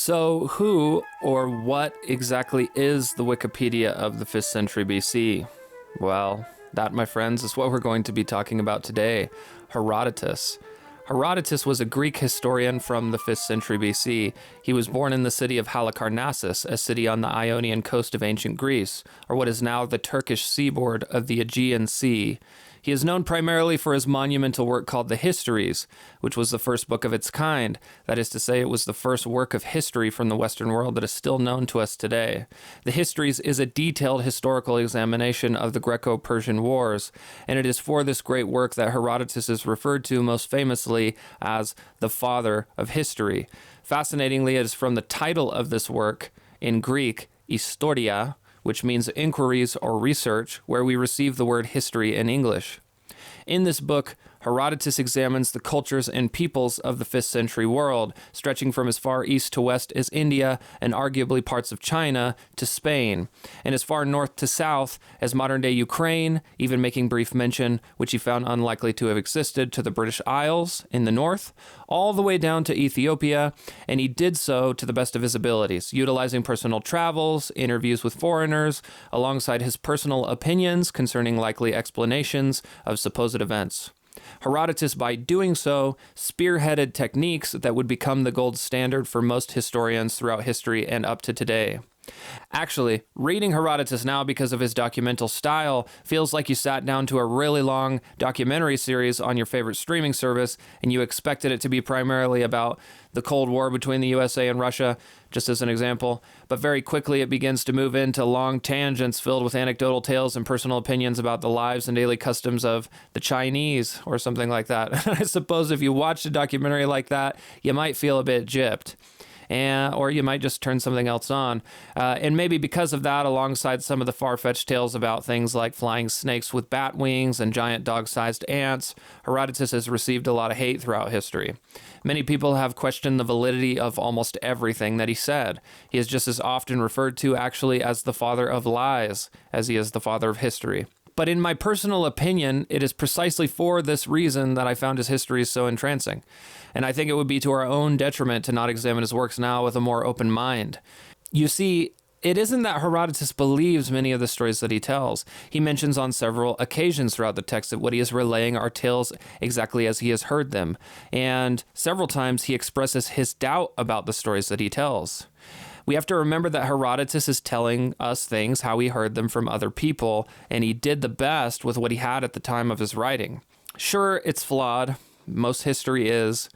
So who or what exactly is the Wikipedia of the 5th century BC? Well, that, my friends, is what we're going to be talking about today. Herodotus. Herodotus was a Greek historian from the 5th century BC. He was born in the city of Halicarnassus, a city on the Ionian coast of ancient Greece, or what is now the Turkish seaboard of the Aegean Sea. He is known primarily for his monumental work called the Histories, which was the first book of its kind. That is to say, it was the first work of history from the Western world that is still known to us today. The Histories is a detailed historical examination of the Greco-Persian Wars, and it is for this great work that Herodotus is referred to most famously as the father of history. Fascinatingly, it is from the title of this work, in Greek, Historia, which means inquiries or research, where we receive the word history in English. In this book, Herodotus examines the cultures and peoples of the 5th century world, stretching from as far east to west as India and arguably parts of China to Spain, and as far north to south as modern-day Ukraine, even making brief mention, which he found unlikely to have existed, to the British Isles in the north, all the way down to Ethiopia, and he did so to the best of his abilities, utilizing personal travels, interviews with foreigners, alongside his personal opinions concerning likely explanations of supposed events. Herodotus, by doing so, spearheaded techniques that would become the gold standard for most historians throughout history and up to today. Actually, reading Herodotus now because of his documental style feels like you sat down to a really long documentary series on your favorite streaming service and you expected it to be primarily about the Cold War between the USA and Russia, just as an example. But very quickly it begins to move into long tangents filled with anecdotal tales and personal opinions about the lives and daily customs of the Chinese or something like that. I suppose if you watched a documentary like that, you might feel a bit gypped. Or you might just turn something else on. And maybe because of that, alongside some of the far-fetched tales about things like flying snakes with bat wings and giant dog-sized ants, Herodotus has received a lot of hate throughout history. Many people have questioned the validity of almost everything that he said. He is just as often referred to actually as the father of lies as he is the father of history. But in my personal opinion, it is precisely for this reason that I found his histories so entrancing. And I think it would be to our own detriment to not examine his works now with a more open mind. You see, it isn't that Herodotus believes many of the stories that he tells. He mentions on several occasions throughout the text that what he is relaying are tales exactly as he has heard them. And several times he expresses his doubt about the stories that he tells. We have to remember that Herodotus is telling us things how he heard them from other people, and he did the best with what he had at the time of his writing. Sure, it's flawed. Most history is.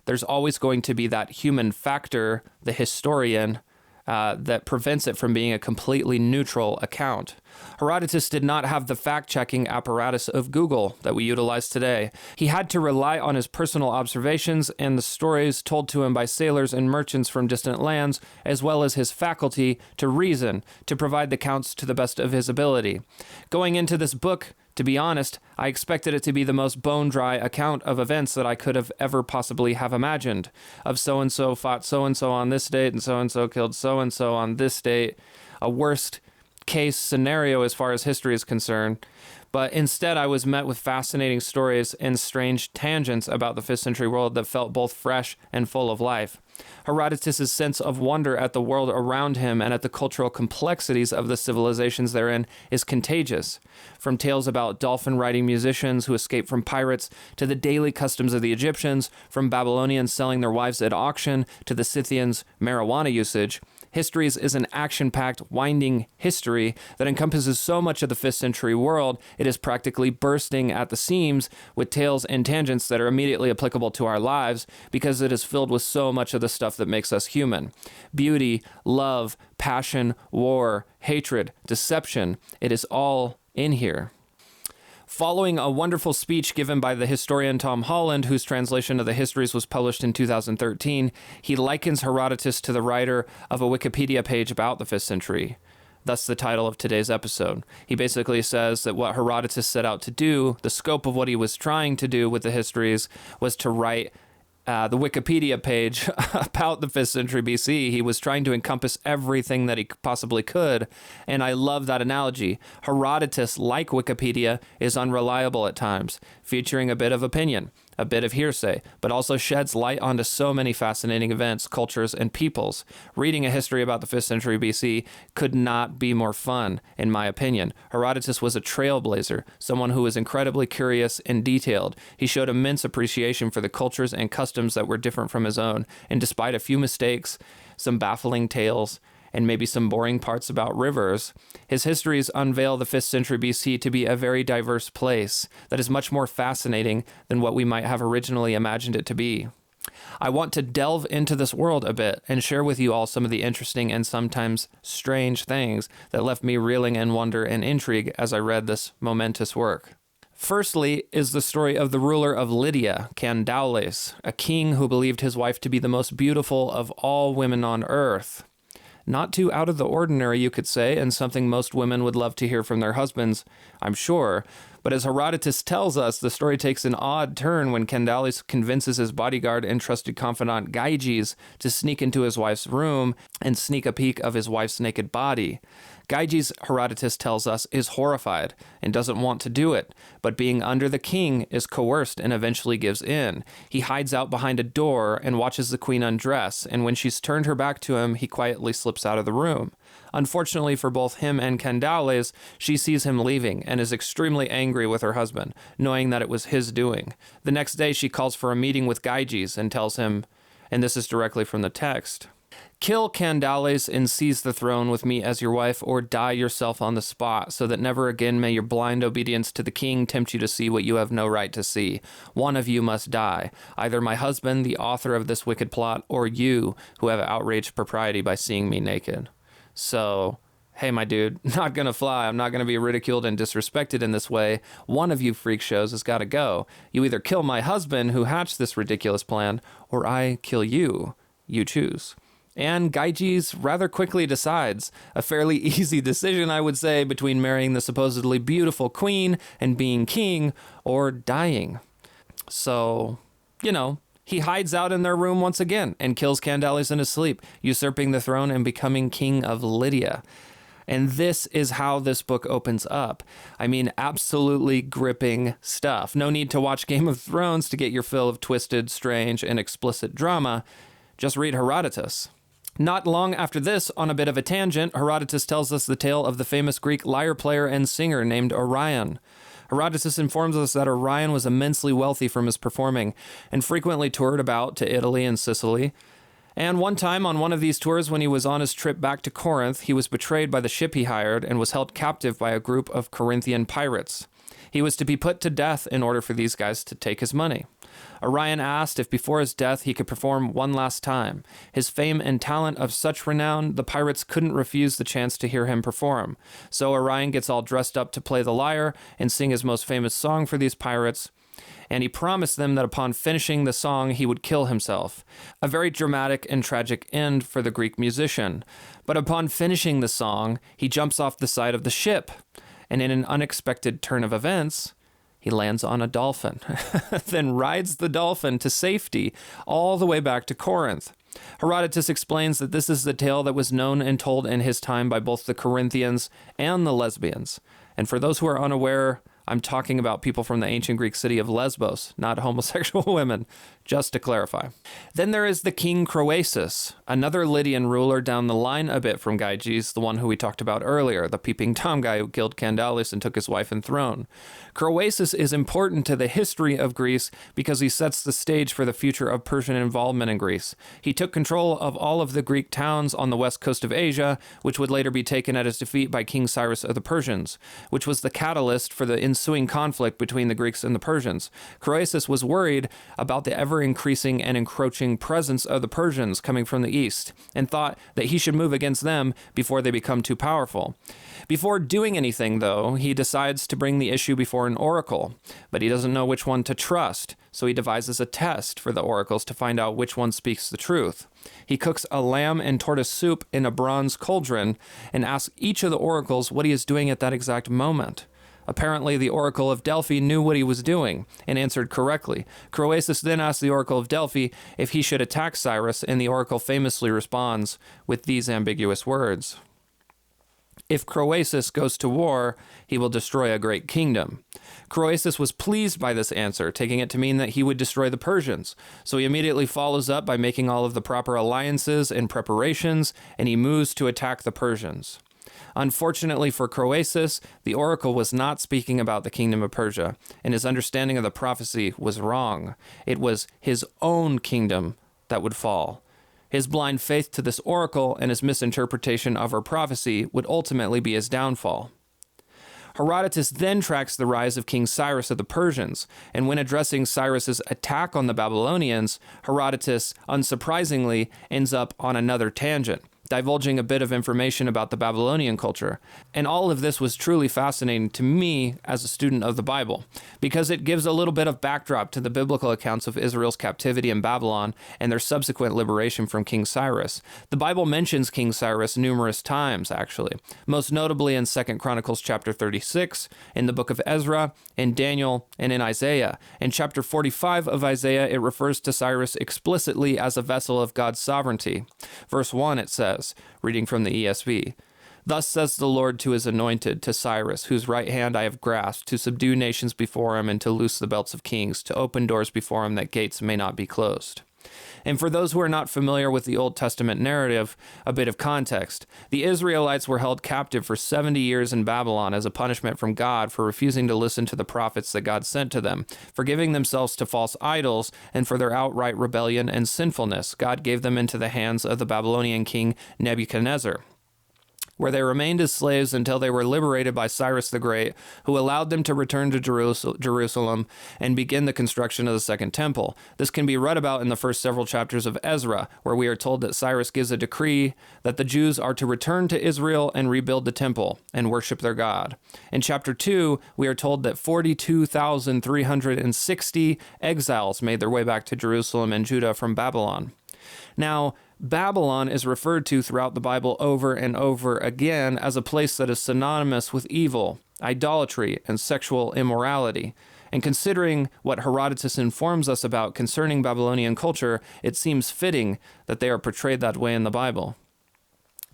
There's always going to be that human factor, the historian, that prevents it from being a completely neutral account. Herodotus did not have the fact-checking apparatus of Google that we utilize today. He had to rely on his personal observations and the stories told to him by sailors and merchants from distant lands, as well as his faculty to reason, to provide the accounts to the best of his ability. Going into this book, to be honest, I expected it to be the most bone-dry account of events that I could have ever possibly have imagined. Of so-and-so fought so-and-so on this date, and so-and-so killed so-and-so on this date. A worst-case scenario as far as history is concerned. But instead, I was met with fascinating stories and strange tangents about the 5th century world that felt both fresh and full of life. Herodotus' sense of wonder at the world around him and at the cultural complexities of the civilizations therein is contagious. From tales about dolphin-riding musicians who escaped from pirates, to the daily customs of the Egyptians, from Babylonians selling their wives at auction, to the Scythians' marijuana usage, Histories is an action-packed, winding history that encompasses so much of the 5th century world, it is practically bursting at the seams with tales and tangents that are immediately applicable to our lives because it is filled with so much of the stuff that makes us human. Beauty, love, passion, war, hatred, deception, it is all in here. Following a wonderful speech given by the historian Tom Holland, whose translation of the Histories was published in 2013, he likens Herodotus to the writer of a Wikipedia page about the 5th century. Thus the title of today's episode. He basically says that what Herodotus set out to do, the scope of what he was trying to do with the Histories, was to write the Wikipedia page about the 5th century BC. He was trying to encompass everything that he possibly could, and I love that analogy. Herodotus, like Wikipedia, is unreliable at times. featuring a bit of opinion, a bit of hearsay, but also sheds light onto so many fascinating events, cultures, and peoples. Reading a history about the 5th century BC could not be more fun, in my opinion. Herodotus was a trailblazer, someone who was incredibly curious and detailed. He showed immense appreciation for the cultures and customs that were different from his own, and despite a few mistakes, some baffling tales, and maybe some boring parts about rivers, his histories unveil the 5th century BC to be a very diverse place that is much more fascinating than what we might have originally imagined it to be. I want to delve into this world a bit and share with you all some of the interesting and sometimes strange things that left me reeling in wonder and intrigue as I read this momentous work. Firstly is the story of the ruler of Lydia, Candaules, a king who believed his wife to be the most beautiful of all women on earth. Not too out of the ordinary, you could say, and something most women would love to hear from their husbands, I'm sure. But as Herodotus tells us, the story takes an odd turn when Candaules convinces his bodyguard and trusted confidant Gyges to sneak into his wife's room and sneak a peek of his wife's naked body. Gyges, Herodotus tells us, is horrified and doesn't want to do it, but being under the king is coerced and eventually gives in. He hides out behind a door and watches the queen undress, and when she's turned her back to him, he quietly slips out of the room. Unfortunately for both him and Candaules, she sees him leaving and is extremely angry with her husband, knowing that it was his doing. The next day, she calls for a meeting with Gyges and tells him, and this is directly from the text, "Kill Candaules and seize the throne with me as your wife, or die yourself on the spot, so that never again may your blind obedience to the king tempt you to see what you have no right to see. One of you must die, either my husband, the author of this wicked plot, or you, who have outraged propriety by seeing me naked." So, hey, my dude, not gonna fly. I'm not gonna be ridiculed and disrespected in this way. One of you freak shows has gotta go. You either kill my husband, who hatched this ridiculous plan, or I kill you. You choose. And Gyges rather quickly decides, a fairly easy decision, I would say, between marrying the supposedly beautiful queen and being king, or dying. So, he hides out in their room once again and kills Candaules in his sleep, usurping the throne and becoming king of Lydia. And this is how this book opens up. I mean, absolutely gripping stuff. No need to watch Game of Thrones to get your fill of twisted, strange, and explicit drama. Just read Herodotus. Not long after this, on a bit of a tangent, Herodotus tells us the tale of the famous Greek lyre player and singer named Arion. Herodotus informs us that Arion was immensely wealthy from his performing and frequently toured about to Italy and Sicily. And one time on one of these tours, when he was on his trip back to Corinth, he was betrayed by the ship he hired and was held captive by a group of Corinthian pirates. He was to be put to death in order for these guys to take his money. Arion asked if before his death he could perform one last time. His fame and talent of such renown, the pirates couldn't refuse the chance to hear him perform. So Arion gets all dressed up to play the lyre and sing his most famous song for these pirates, and he promised them that upon finishing the song he would kill himself. A very dramatic and tragic end for the Greek musician. But upon finishing the song, he jumps off the side of the ship, and in an unexpected turn of events, he lands on a dolphin, then rides the dolphin to safety all the way back to Corinth. Herodotus explains that this is the tale that was known and told in his time by both the Corinthians and the Lesbians. And for those who are unaware, I'm talking about people from the ancient Greek city of Lesbos, not homosexual women, just to clarify. Then there is the king Croesus, another Lydian ruler down the line a bit from Gyges, the one who we talked about earlier, the peeping Tom guy who killed Candaules and took his wife and throne. Croesus is important to the history of Greece because he sets the stage for the future of Persian involvement in Greece. He took control of all of the Greek towns on the west coast of Asia, which would later be taken at his defeat by King Cyrus of the Persians, which was the catalyst for the ensuing conflict between the Greeks and the Persians. Croesus was worried about the ever-increasing and encroaching presence of the Persians coming from the east, and thought that he should move against them before they become too powerful. Before doing anything, though, he decides to bring the issue before an oracle, but he doesn't know which one to trust, so he devises a test for the oracles to find out which one speaks the truth. He cooks a lamb and tortoise soup in a bronze cauldron and asks each of the oracles what he is doing at that exact moment. Apparently, the Oracle of Delphi knew what he was doing and answered correctly. Croesus then asked the Oracle of Delphi if he should attack Cyrus, and the Oracle famously responds with these ambiguous words. If Croesus goes to war, he will destroy a great kingdom. Croesus was pleased by this answer, taking it to mean that he would destroy the Persians. So he immediately follows up by making all of the proper alliances and preparations, and he moves to attack the Persians. Unfortunately for Croesus, the oracle was not speaking about the kingdom of Persia, and his understanding of the prophecy was wrong. It was his own kingdom that would fall. His blind faith to this oracle and his misinterpretation of her prophecy would ultimately be his downfall. Herodotus then tracks the rise of King Cyrus of the Persians, and when addressing Cyrus's attack on the Babylonians, Herodotus, unsurprisingly, ends up on another tangent, divulging a bit of information about the Babylonian culture. And all of this was truly fascinating to me as a student of the Bible, because it gives a little bit of backdrop to the biblical accounts of Israel's captivity in Babylon and their subsequent liberation from King Cyrus. The Bible mentions King Cyrus numerous times, actually, most notably in 2 Chronicles chapter 36, in the book of Ezra, in Daniel, and in Isaiah. In chapter 45 of Isaiah, it refers to Cyrus explicitly as a vessel of God's sovereignty. Verse 1, it says, reading from the ESV, "Thus says the Lord to his anointed, to Cyrus, whose right hand I have grasped, to subdue nations before him and to loose the belts of kings, to open doors before him that gates may not be closed." And for those who are not familiar with the Old Testament narrative, a bit of context. The Israelites were held captive for 70 years in Babylon as a punishment from God for refusing to listen to the prophets that God sent to them, for giving themselves to false idols, and for their outright rebellion and sinfulness. God gave them into the hands of the Babylonian king Nebuchadnezzar, where they remained as slaves until they were liberated by Cyrus the Great, who allowed them to return to Jerusalem and begin the construction of the Second Temple. This can be read about in the first several chapters of Ezra, where we are told that Cyrus gives a decree that the Jews are to return to Israel and rebuild the temple and worship their God. In chapter 2, we are told that 42,360 exiles made their way back to Jerusalem and Judah from Babylon. Now, Babylon is referred to throughout the Bible over and over again as a place that is synonymous with evil, idolatry, and sexual immorality. And considering what Herodotus informs us about concerning Babylonian culture, it seems fitting that they are portrayed that way in the Bible.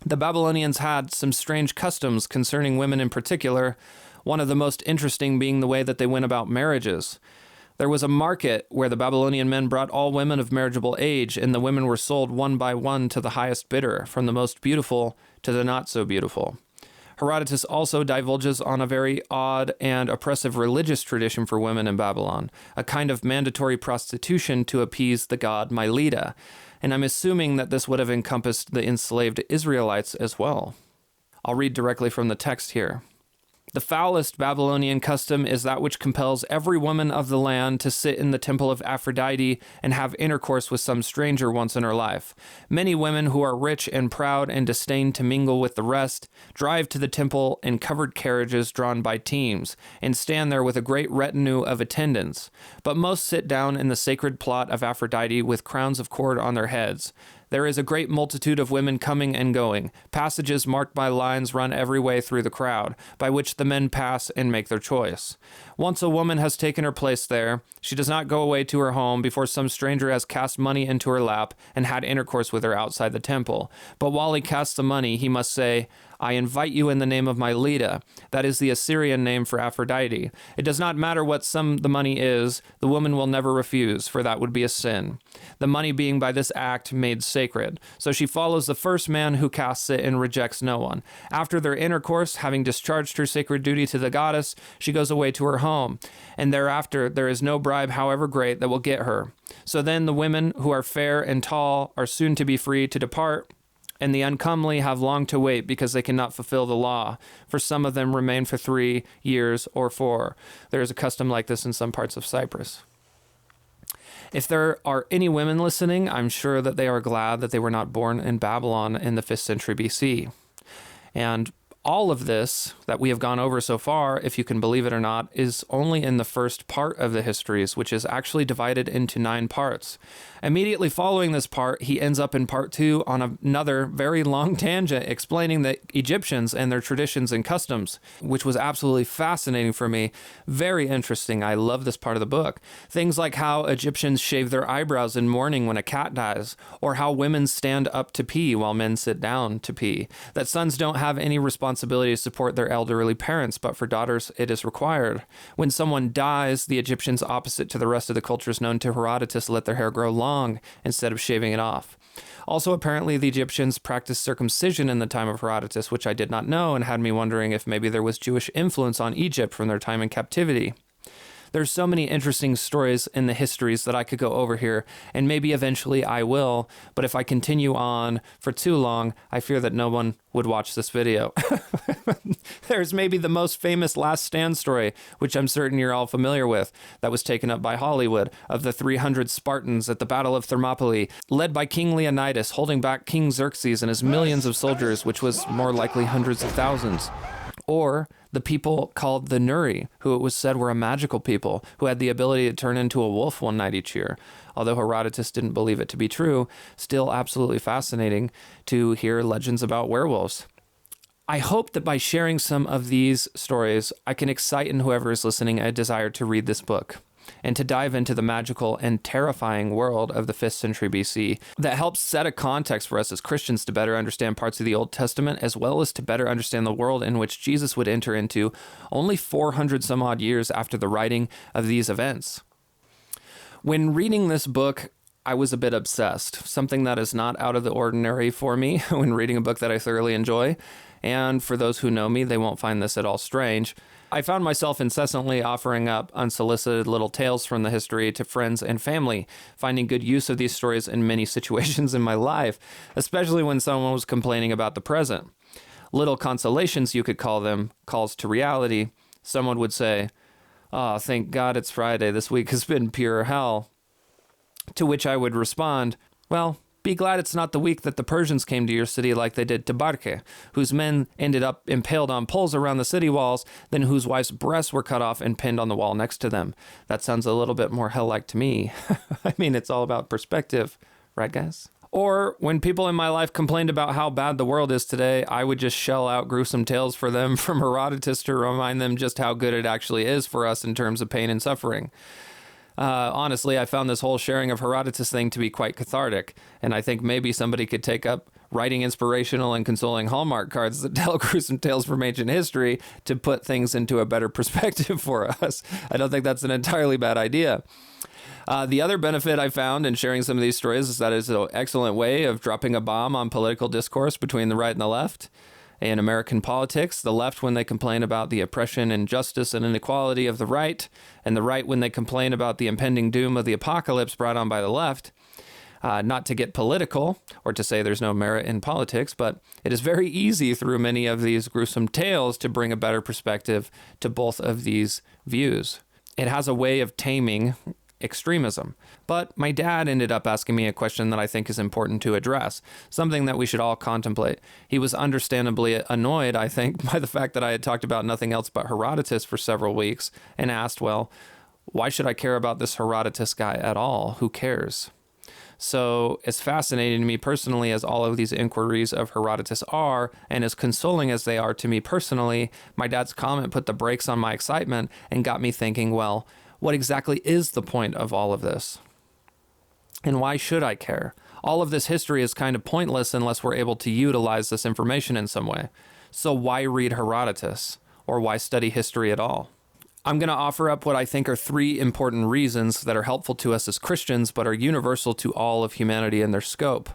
The Babylonians had some strange customs concerning women in particular, one of the most interesting being the way that they went about marriages. There was a market where the Babylonian men brought all women of marriageable age, and the women were sold one by one to the highest bidder, from the most beautiful to the not so beautiful. Herodotus also divulges on a very odd and oppressive religious tradition for women in Babylon, a kind of mandatory prostitution to appease the god Mylitta, and I'm assuming that this would have encompassed the enslaved Israelites as well. I'll read directly from the text here. "The foulest Babylonian custom is that which compels every woman of the land to sit in the temple of Aphrodite and have intercourse with some stranger once in her life. Many women who are rich and proud and disdain to mingle with the rest drive to the temple in covered carriages drawn by teams and stand there with a great retinue of attendants. But most sit down in the sacred plot of Aphrodite with crowns of cord on their heads. There is a great multitude of women coming and going. Passages marked by lines run every way through the crowd, by which the men pass and make their choice. Once a woman has taken her place there, she does not go away to her home before some stranger has cast money into her lap and had intercourse with her outside the temple. But while he casts the money, he must say, 'I invite you in the name of Mylitta,' that is the Assyrian name for Aphrodite. It does not matter what sum the money is, the woman will never refuse, for that would be a sin, the money being by this act made sacred. So she follows the first man who casts it and rejects no one. After their intercourse, having discharged her sacred duty to the goddess, she goes away to her home, and thereafter there is no bribe, however great, that will get her. So then the women who are fair and tall are soon to be free to depart, and the uncomely have long to wait because they cannot fulfill the law, for some of them remain for 3 years or 4. There is a custom like this in some parts of Cyprus." If there are any women listening, I'm sure that they are glad that they were not born in Babylon in the 5th century BC. And all of this that we have gone over so far, if you can believe it or not, is only in the first part of the Histories, which is actually divided into 9 parts. Immediately following this part, he ends up in part 2 on another very long tangent explaining the Egyptians and their traditions and customs, which was absolutely fascinating for me. Very interesting. I love this part of the book. Things like how Egyptians shave their eyebrows in mourning when a cat dies, or how women stand up to pee while men sit down to pee, that sons don't have any responsibility responsibility to support their elderly parents, but for daughters it is required. When someone dies, the Egyptians, opposite to the rest of the cultures known to Herodotus, let their hair grow long instead of shaving it off. Also, apparently, the Egyptians practiced circumcision in the time of Herodotus, which I did not know, and had me wondering if maybe there was Jewish influence on Egypt from their time in captivity. There's so many interesting stories in the histories that I could go over here, and maybe eventually I will, but if I continue on for too long, I fear that no one would watch this video. There's maybe the most famous Last Stand story, which I'm certain you're all familiar with, that was taken up by Hollywood, of the 300 Spartans at the Battle of Thermopylae, led by King Leonidas, holding back King Xerxes and his millions of soldiers, which was more likely hundreds of thousands. Or the people called the Nuri, who it was said were a magical people who had the ability to turn into a wolf one night each year. Although Herodotus didn't believe it to be true, still absolutely fascinating to hear legends about werewolves. I hope that by sharing some of these stories, I can excite in whoever is listening a desire to read this book and to dive into the magical and terrifying world of the 5th century BC that helps set a context for us as Christians to better understand parts of the Old Testament, as well as to better understand the world in which Jesus would enter into only 400 some odd years after the writing of these events. When reading this book, I was a bit obsessed, something that is not out of the ordinary for me when reading a book that I thoroughly enjoy. And for those who know me, they won't find this at all strange. I found myself incessantly offering up unsolicited little tales from the history to friends and family, finding good use of these stories in many situations in my life, especially when someone was complaining about the present. Little consolations, you could call them, calls to reality. Someone would say, "Oh, thank God it's Friday. This week has been pure hell." To which I would respond, "Well, be glad it's not the week that the Persians came to your city like they did to Barke, whose men ended up impaled on poles around the city walls, then whose wives' breasts were cut off and pinned on the wall next to them." That sounds a little bit more hell-like to me. I mean, it's all about perspective, right, guys? Or when people in my life complained about how bad the world is today, I would just shell out gruesome tales for them from Herodotus to remind them just how good it actually is for us in terms of pain and suffering. Honestly, I found this whole sharing of Herodotus thing to be quite cathartic, and I think maybe somebody could take up writing inspirational and consoling Hallmark cards that tell gruesome tales from ancient history to put things into a better perspective for us. I don't think that's an entirely bad idea. The other benefit I found in sharing some of these stories is that it's an excellent way of dropping a bomb on political discourse between the right and the left. In American politics, the left when they complain about the oppression, injustice, and inequality of the right, and the right when they complain about the impending doom of the apocalypse brought on by the left. Not to get political, or to say there's no merit in politics, but it is very easy through many of these gruesome tales to bring a better perspective to both of these views. It has a way of taming extremism. But my dad ended up asking me a question that I think is important to address, something that we should all contemplate. He was understandably annoyed, I think, by the fact that I had talked about nothing else but Herodotus for several weeks, and asked, well, why should I care about this Herodotus guy at all? Who cares? So as fascinating to me personally as all of these inquiries of Herodotus are, and as consoling as they are to me personally, my dad's comment put the brakes on my excitement and got me thinking, well, what exactly is the point of all of this? And why should I care? All of this history is kind of pointless unless we're able to utilize this information in some way. So why read Herodotus? Or why study history at all? I'm going to offer up what I think are 3 important reasons that are helpful to us as Christians, but are universal to all of humanity in their scope.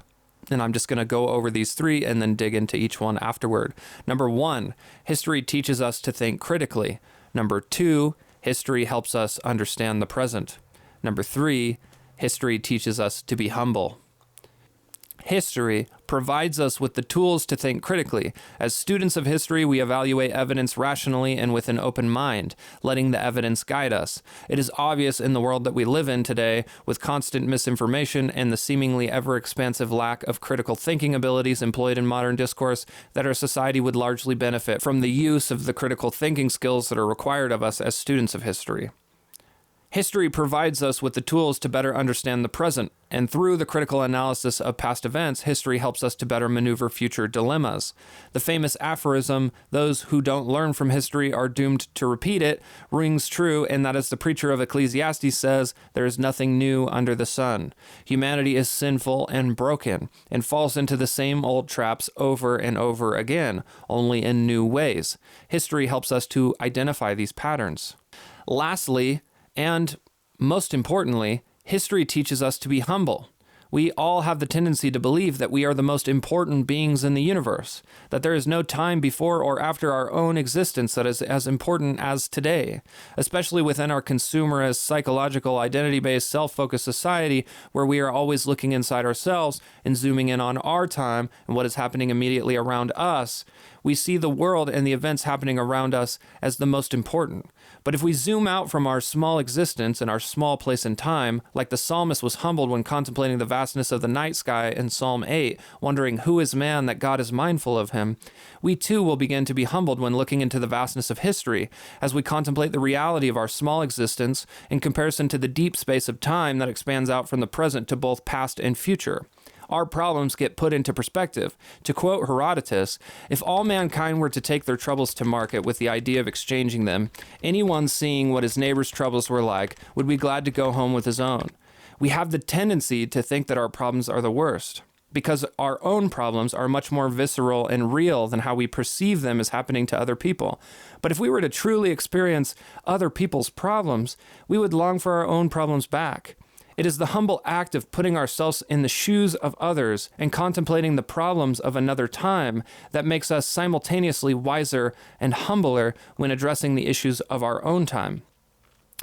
And I'm just going to go over these 3 and then dig into each one afterward. Number 1, history teaches us to think critically. Number 2, history helps us understand the present. Number 3, history teaches us to be humble. History provides us with the tools to think critically. As students of history, we evaluate evidence rationally and with an open mind, letting the evidence guide us. It is obvious in the world that we live in today, with constant misinformation and the seemingly ever-expansive lack of critical thinking abilities employed in modern discourse, that our society would largely benefit from the use of the critical thinking skills that are required of us as students of history. History provides us with the tools to better understand the present, and through the critical analysis of past events, history helps us to better maneuver future dilemmas. The famous aphorism, "Those who don't learn from history are doomed to repeat it," rings true, and that, as the preacher of Ecclesiastes says, there is nothing new under the sun. Humanity is sinful and broken, and falls into the same old traps over and over again, only in new ways. History helps us to identify these patterns. Lastly, and most importantly, history teaches us to be humble. We all have the tendency to believe that we are the most important beings in the universe, that there is no time before or after our own existence that is as important as today, especially within our consumerist, psychological, identity-based, self-focused society where we are always looking inside ourselves and zooming in on our time and what is happening immediately around us. We see the world and the events happening around us as the most important. But if we zoom out from our small existence and our small place in time, like the psalmist was humbled when contemplating the vastness of the night sky in Psalm 8, wondering who is man that God is mindful of him, we too will begin to be humbled when looking into the vastness of history, as we contemplate the reality of our small existence in comparison to the deep space of time that expands out from the present to both past and future. Our problems get put into perspective. To quote Herodotus, "If all mankind were to take their troubles to market with the idea of exchanging them, anyone seeing what his neighbor's troubles were like would be glad to go home with his own." We have the tendency to think that our problems are the worst, because our own problems are much more visceral and real than how we perceive them as happening to other people. But if we were to truly experience other people's problems, we would long for our own problems back. It is the humble act of putting ourselves in the shoes of others and contemplating the problems of another time that makes us simultaneously wiser and humbler when addressing the issues of our own time.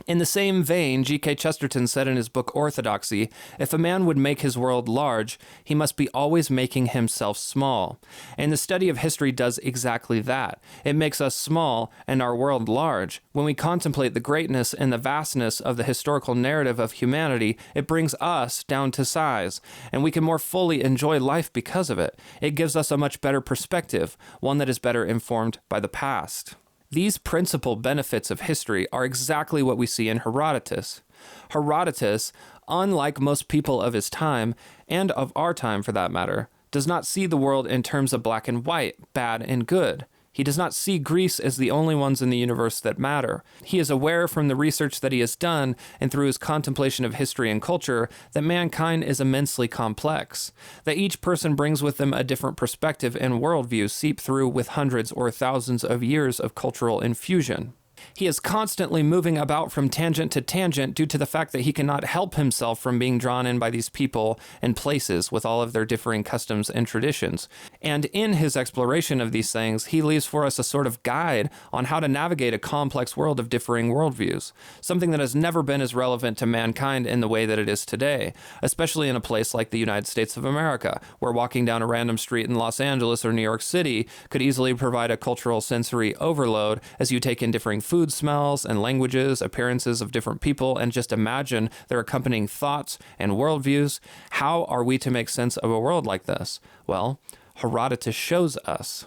In the same vein, G.K. Chesterton said in his book Orthodoxy, "If a man would make his world large, he must be always making himself small." And the study of history does exactly that. It makes us small and our world large. When we contemplate the greatness and the vastness of the historical narrative of humanity, it brings us down to size, and we can more fully enjoy life because of it. It gives us a much better perspective, one that is better informed by the past. These principal benefits of history are exactly what we see in Herodotus. Herodotus, unlike most people of his time, and of our time for that matter, does not see the world in terms of black and white, bad and good. He does not see Greece as the only ones in the universe that matter. He is aware from the research that he has done and through his contemplation of history and culture that mankind is immensely complex, that each person brings with them a different perspective and worldview seep through with hundreds or thousands of years of cultural infusion. He is constantly moving about from tangent to tangent due to the fact that he cannot help himself from being drawn in by these people and places with all of their differing customs and traditions. And in his exploration of these things, he leaves for us a sort of guide on how to navigate a complex world of differing worldviews, something that has never been as relevant to mankind in the way that it is today, especially in a place like the United States of America, where walking down a random street in Los Angeles or New York City could easily provide a cultural sensory overload as you take in differing food smells and languages, appearances of different people, and just imagine their accompanying thoughts and worldviews. How are we to make sense of a world like this? Well, Herodotus shows us.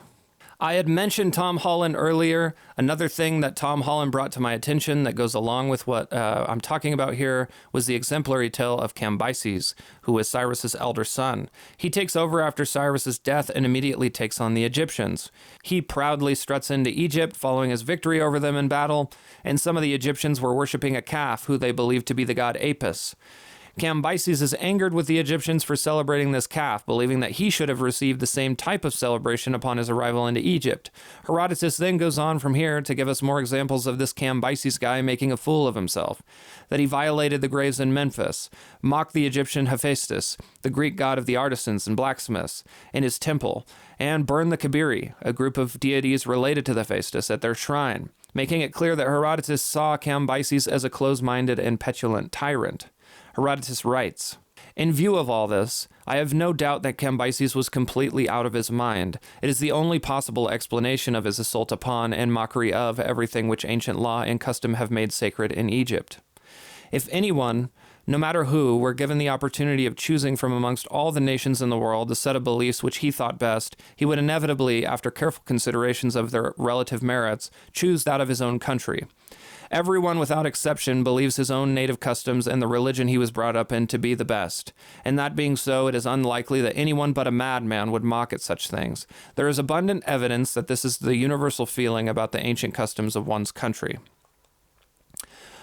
I had mentioned Tom Holland earlier. Another thing that Tom Holland brought to my attention that goes along with what I'm talking about here was the exemplary tale of Cambyses, who was Cyrus's elder son. He takes over after Cyrus's death and immediately takes on the Egyptians. He proudly struts into Egypt following his victory over them in battle, and some of the Egyptians were worshiping a calf who they believed to be the god Apis. Cambyses is angered with the Egyptians for celebrating this calf, believing that he should have received the same type of celebration upon his arrival into Egypt. Herodotus then goes on from here to give us more examples of this Cambyses guy making a fool of himself. That he violated the graves in Memphis, mocked the Egyptian Hephaestus, the Greek god of the artisans and blacksmiths, in his temple, and burned the Kabiri, a group of deities related to the Hephaestus, at their shrine, making it clear that Herodotus saw Cambyses as a close-minded and petulant tyrant. Herodotus writes, "In view of all this, I have no doubt that Cambyses was completely out of his mind. It is the only possible explanation of his assault upon and mockery of everything which ancient law and custom have made sacred in Egypt. If anyone, no matter who, were given the opportunity of choosing from amongst all the nations in the world the set of beliefs which he thought best, he would inevitably, after careful considerations of their relative merits, choose that of his own country. Everyone without exception believes his own native customs and the religion he was brought up in to be the best. And that being so, it is unlikely that anyone but a madman would mock at such things. There is abundant evidence that this is the universal feeling about the ancient customs of one's country.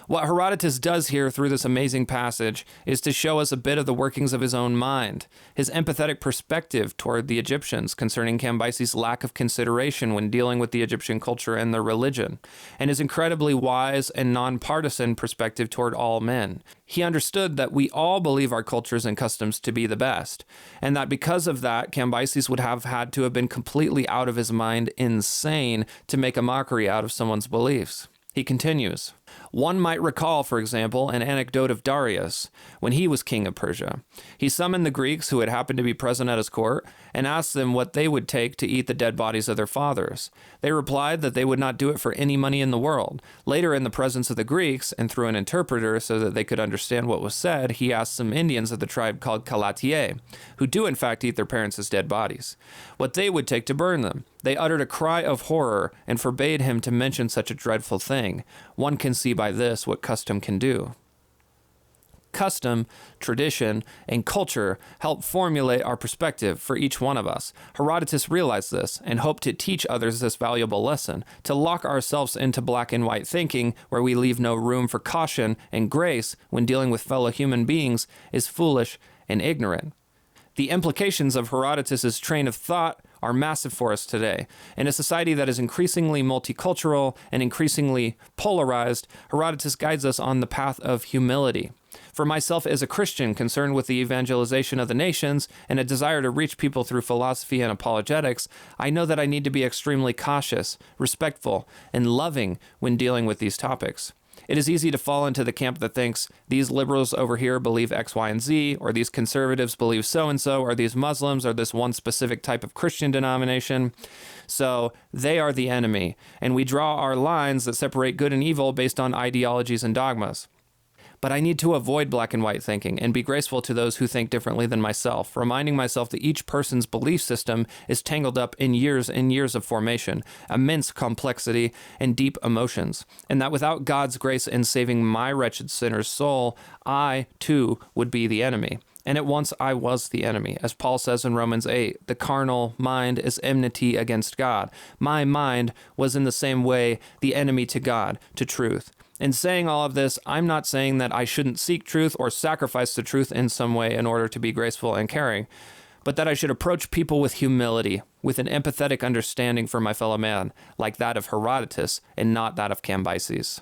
What Herodotus does here through this amazing passage is to show us a bit of the workings of his own mind, his empathetic perspective toward the Egyptians concerning Cambyses' lack of consideration when dealing with the Egyptian culture and their religion, and his incredibly wise and nonpartisan perspective toward all men. He understood that we all believe our cultures and customs to be the best, and that because of that, Cambyses would have had to have been completely out of his mind, insane, to make a mockery out of someone's beliefs. He continues, "One might recall, for example, an anecdote of Darius, when he was king of Persia. He summoned the Greeks who had happened to be present at his court and asked them what they would take to eat the dead bodies of their fathers. They replied that they would not do it for any money in the world. Later, in the presence of the Greeks, and through an interpreter so that they could understand what was said, he asked some Indians of the tribe called Kalatiae, who do in fact eat their parents' dead bodies, what they would take to burn them. They uttered a cry of horror and forbade him to mention such a dreadful thing. One can see by this what custom can do." Custom, tradition, and culture help formulate our perspective for each one of us. Herodotus realized this and hoped to teach others this valuable lesson. To lock ourselves into black and white thinking, where we leave no room for caution and grace when dealing with fellow human beings, is foolish and ignorant. The implications of Herodotus' train of thought are massive for us today. In a society that is increasingly multicultural and increasingly polarized, Herodotus guides us on the path of humility. For myself as a Christian concerned with the evangelization of the nations and a desire to reach people through philosophy and apologetics, I know that I need to be extremely cautious, respectful, and loving when dealing with these topics. It is easy to fall into the camp that thinks these liberals over here believe X, Y, and Z, or these conservatives believe so-and-so, or these Muslims are this one specific type of Christian denomination. So they are the enemy, and we draw our lines that separate good and evil based on ideologies and dogmas. But I need to avoid black and white thinking and be graceful to those who think differently than myself, reminding myself that each person's belief system is tangled up in years and years of formation, immense complexity, and deep emotions, and that without God's grace in saving my wretched sinner's soul, I, too, would be the enemy. And at once I was the enemy. As Paul says in Romans 8, the carnal mind is enmity against God. My mind was in the same way the enemy to God, to truth. In saying all of this, I'm not saying that I shouldn't seek truth or sacrifice the truth in some way in order to be graceful and caring, but that I should approach people with humility, with an empathetic understanding for my fellow man, like that of Herodotus and not that of Cambyses.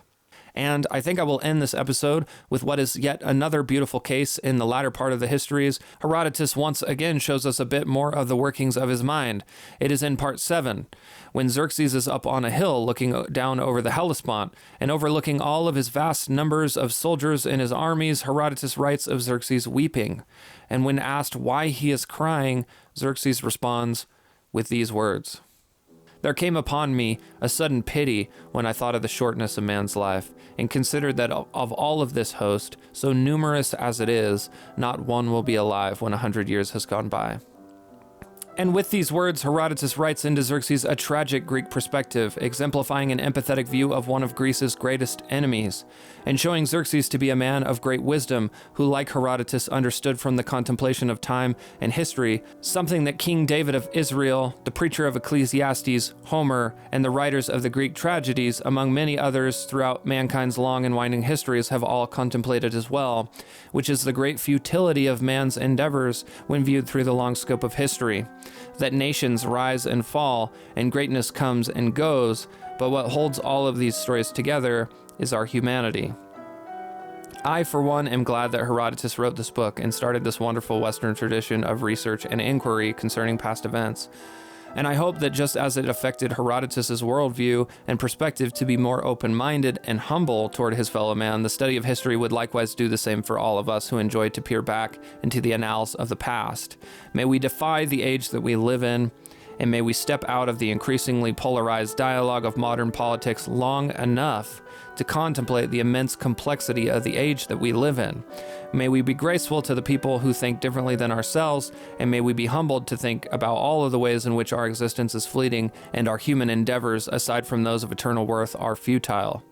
And I think I will end this episode with what is yet another beautiful case in the latter part of the Histories. Herodotus once again shows us a bit more of the workings of his mind. It is in part 7, when Xerxes is up on a hill looking down over the Hellespont and overlooking all of his vast numbers of soldiers in his armies. Herodotus writes of Xerxes weeping. And when asked why he is crying, Xerxes responds with these words: "There came upon me a sudden pity when I thought of the shortness of man's life, and considered that of all of this host, so numerous as it is, not one will be alive when 100 years has gone by." And with these words, Herodotus writes into Xerxes a tragic Greek perspective, exemplifying an empathetic view of one of Greece's greatest enemies, and showing Xerxes to be a man of great wisdom, who, like Herodotus, understood from the contemplation of time and history something that King David of Israel, the preacher of Ecclesiastes, Homer, and the writers of the Greek tragedies, among many others throughout mankind's long and winding histories, have all contemplated as well, which is the great futility of man's endeavors when viewed through the long scope of history. That nations rise and fall, and greatness comes and goes, but what holds all of these stories together is our humanity. I, for one, am glad that Herodotus wrote this book and started this wonderful Western tradition of research and inquiry concerning past events. And I hope that just as it affected Herodotus' worldview and perspective to be more open-minded and humble toward his fellow man, the study of history would likewise do the same for all of us who enjoy to peer back into the annals of the past. May we defy the age that we live in, and may we step out of the increasingly polarized dialogue of modern politics long enough to contemplate the immense complexity of the age that we live in. May we be graceful to the people who think differently than ourselves, and may we be humbled to think about all of the ways in which our existence is fleeting and our human endeavors, aside from those of eternal worth, are futile.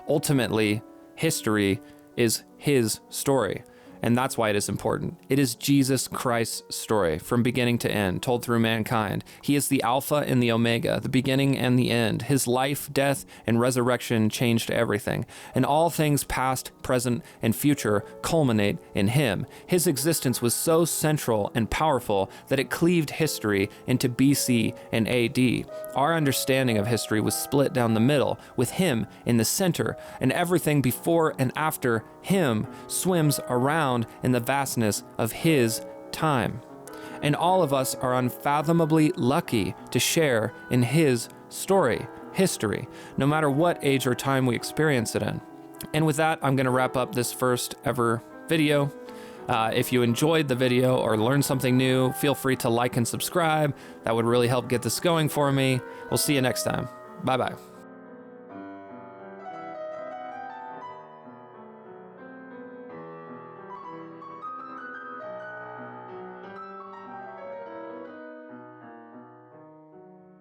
ultimately, history is his story. And that's why it is important. It is Jesus Christ's story from beginning to end, told through mankind. He is the Alpha and the Omega, the beginning and the end. His life, death, and resurrection changed everything. And all things past, present, and future culminate in him. His existence was so central and powerful that it cleaved history into BC and AD. Our understanding of history was split down the middle, with him in the center, and everything before and after him swims around in the vastness of his time. And all of us are unfathomably lucky to share in his story, history, no matter what age or time we experience it in. And with that, I'm going to wrap up this first ever video. If you enjoyed the video or learned something new, feel free to like and subscribe. That would really help get this going for me. We'll see you next time. Bye-bye.